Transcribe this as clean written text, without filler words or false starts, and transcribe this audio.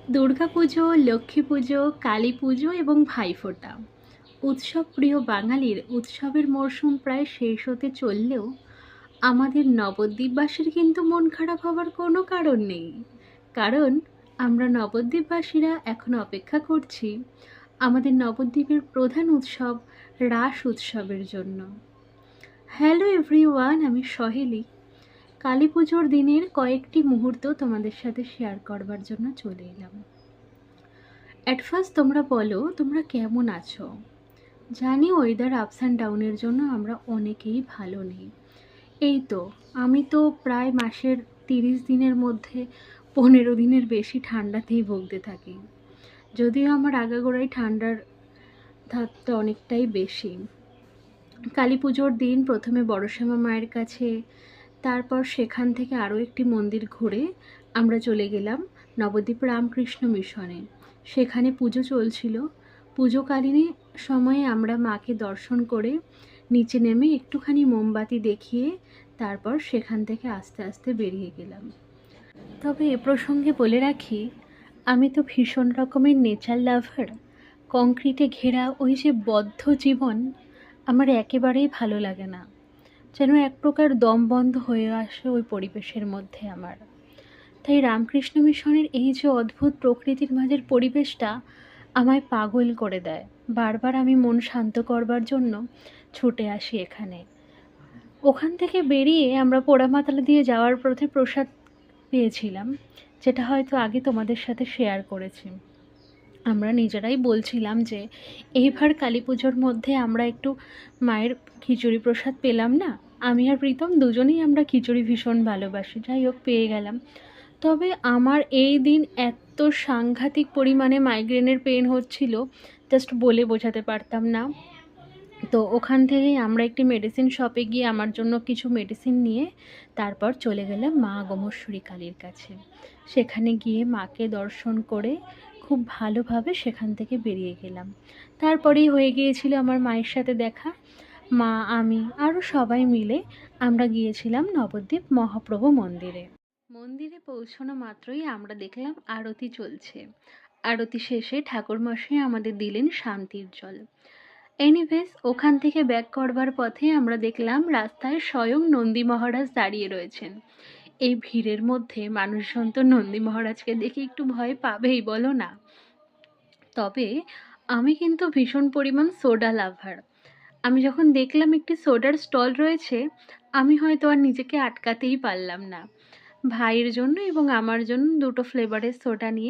দুর্গাপুজো, লক্ষ্মী পুজো, কালী পুজো এবং ভাইফোঁটা উৎসব প্রিয় বাঙালির উৎসবের মরশুম প্রায় শেষ হতে চললেও আমাদের নবদ্বীপবাসীর কিন্তু মন খারাপ হবার কোনো কারণ নেই। কারণ আমরা নবদ্বীপবাসীরা এখন অপেক্ষা করছি আমাদের নবদ্বীপের প্রধান উৎসব রাস উৎসবের জন্য। হ্যালো এভরিওয়ান, আমি সহেলি। কালী পুজোর দিনের কয়েকটি মুহূর্ত তোমাদের সাথে শেয়ার করবার জন্য চলে এলাম। অ্যাট ফার্স্ট তোমরা বলো তোমরা কেমন আছো। জানি ওয়েদার আপস অ্যান্ড ডাউনের জন্য আমরা অনেকেই ভালো নেই। এই তো আমি তো প্রায় মাসের 30 দিনের মধ্যে 15 দিনের বেশি ঠান্ডাতেই ভুগতে থাকি। যদিও আমার আগাগোড়াই ঠান্ডার ধাপটা অনেকটাই বেশি। কালী পুজোর দিন প্রথমে বড়শ্যামা মায়ের কাছে, তারপর সেখান থেকে আরও একটি মন্দির ঘুরে আমরা চলে গেলাম নবদ্বীপ রামকৃষ্ণ মিশনে। সেখানে পুজো চলছিল। পুজোকালীন সময়ে আমরা মাকে দর্শন করে নিচে নেমে একটুখানি মোমবাতি দেখিয়ে তারপর সেখান থেকে আস্তে আস্তে বেরিয়ে গেলাম। তবে এ প্রসঙ্গে বলে রাখি, আমি তো ভীষণ রকমের নেচার লাভার। কংক্রিটে ঘেরা ওই যে বদ্ধ জীবন আমার একেবারেই ভালো লাগে না। যেন এক প্রকার দম বন্ধ হয়ে আসে ওই পরিবেশের মধ্যে আমার। তাই রামকৃষ্ণ মিশনের এই যে অদ্ভুত প্রকৃতির মাঝের পরিবেশটা আমায় পাগল করে দেয়। বারবার আমি মন শান্ত করবার জন্য ছুটে আসি এখানে। ওখান থেকে বেরিয়ে আমরা পোড়ামাতলা দিয়ে যাওয়ার পথে প্রসাদ পেয়েছিলাম, যেটা হয়তো আগে তোমাদের সাথে শেয়ার করেছি। আমরা নিজেরাই বলছিলাম যে এইবার কালী পুজোর মধ্যে আমরা একটু মায়ের খিচুড়ি প্রসাদ পেলাম না। আমি আর প্রীতম দুজনেই আমরা খিচুড়ি ভীষণ ভালোবাসি, যাই হোক পেয়ে গেলাম। তবে আমার এই দিন এত সাংঘাতিক পরিমাণে মাইগ্রেনের পেন হচ্ছিল, জাস্ট বলে বোঝাতে পারতাম না। তো ওখান থেকেই আমরা একটি মেডিসিন শপে গিয়ে আমার জন্য কিছু মেডিসিন নিয়ে তারপর চলে গেলাম মা গোমশ্বরী কালীর কাছে। সেখানে গিয়ে মাকে দর্শন করে খুব ভালোভাবে সেখান থেকে বেরিয়ে গেলাম। তারপরেই হয়ে গিয়েছিল আমার মায়ের সাথে দেখা। মা, আমি আরও সবাই মিলে আমরা গিয়েছিলাম নবদ্বীপ মহাপ্রভু মন্দিরে। মন্দিরে পৌঁছানো মাত্রই আমরা দেখলাম আরতি চলছে। আরতি শেষে ঠাকুরমশাই আমাদের দিলেন শান্তির জল। এনিওয়েজ, ওখান থেকে ব্যাক করবার পথে আমরা দেখলাম রাস্তায় স্বয়ং নন্দী মহারাজ দাঁড়িয়ে রয়েছেন। এই ভিড়ের মধ্যে মানুষজন তো নন্দী মহারাজকে দেখে একটু ভয় পাবেই, বলো না? তবে আমি কিন্তু ভীষণ পরিমাণ সোডা লাভার। আমি যখন দেখলাম একটি সোডার স্টল রয়েছে, আমি হয়তো আর নিজেকে আটকাতেই পারলাম না। ভাইয়ের জন্য এবং আমার জন্য দুটো ফ্লেভারের সোডা নিয়ে